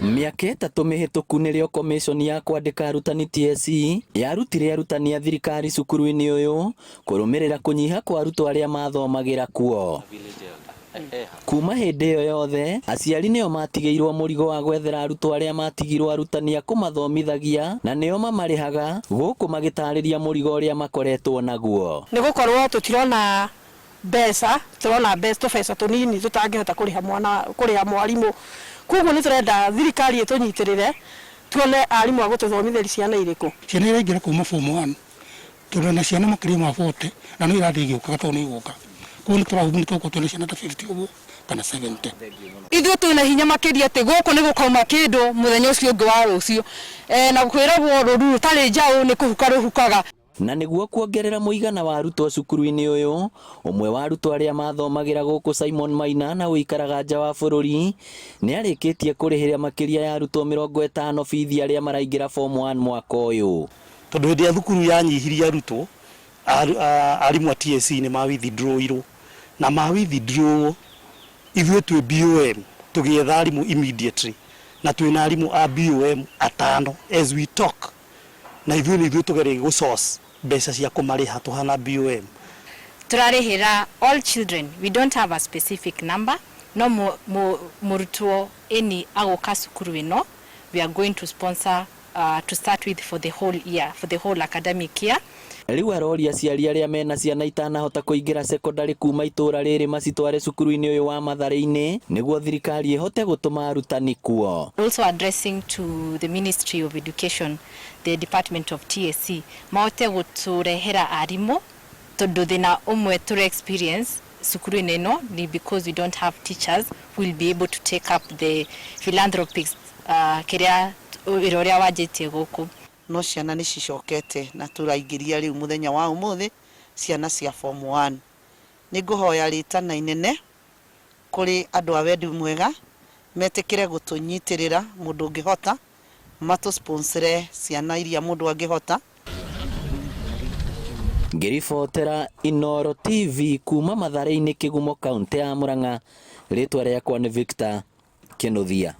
Miaka 3 mihituku nirio commission ya kwandika arutani TSC yarutire arutani a thirikari cukuru-ini uyu kurumirira kunyiha kwa arutwo aria mathomagira kuo. Kuma hindi iyo yothe aciari nio matigiirwo murigo wa gwethera arutwo aria matigirwo arutani a kumathomithagia na nio mamarihaga guku magitariria murigo uria makoretwo naguo. Ni gukorwo tutirona mbeca, turona mbeca tunini tutangihota kuriha mwarimu. Kuguo ni turenda thirikari itunyitirire tuone arimu a gututhomitheria ciana iriku. Ciana iraingira kuma form 1 turona ciana makiria ma 40 na no irathi giuka to ni guka. Kuguo ni turahubuni tuko tuone ciana ta 50 uguo kana 70. Ithuĩ twina hinya makiria ati guku ni gukauma kindu muthenya ucio ungi wa rucio na kwiragwo ruru rutari njau ni kuhuka ruhukaga. Na niguo kuongerera muigana wa arutwo cukuru-ini uyu, umwe wa arutwo aria mathomagira guku Simon Maina na uikaraga nja wa bururi ni arikitie kurihira makiria ya arutwo 50 bithi aria maraingira form 1 mwaka uyu. Tondu hindi ya thukuru yanyihirie arutwo arimu a TSC ni ma withdraw na ma withdraw ithuĩ twi BOM tugietha arimu immediately na twina arimu a BOM 5 as we talk na ithuĩ tugerie go source mbeca cia kumariha tuhana BOM. Turarihira all children. We don't have a specific number. No murutwo any agoka cukuru ino. We are going to sponsor to start with for the whole year, for the whole academic year. Riu aroria aciari aria mena ciana itanahota kuingira secondary kuma itura riri macitware cukuru-ini uyu wa Mathare-ini niguo thirikari ihote gutuma arutani kuo. Also addressing to the Ministry of Education, the Department of TSC, mahote guturehera arimu tondu thina umwe turi experience cukuru-ini ino ni because we don't have teachers who will be able to take up the philanthropics kiria iroria wajitie guku. No ciana ni cicokete na turaingiria riu muthenya wa umuthi ciana cia form 1. Ni nguhoya ritana inene kuri andu a wendi mwega metikire gutunyitirira mundu ngihota matu sponsore ciana iria mundu angihota. Ngiribotera Inooro TV kuma Mathare-ini Kigumo, kaunti ya Murang'a. Ritwa riakwa ni Victor Kinuthia.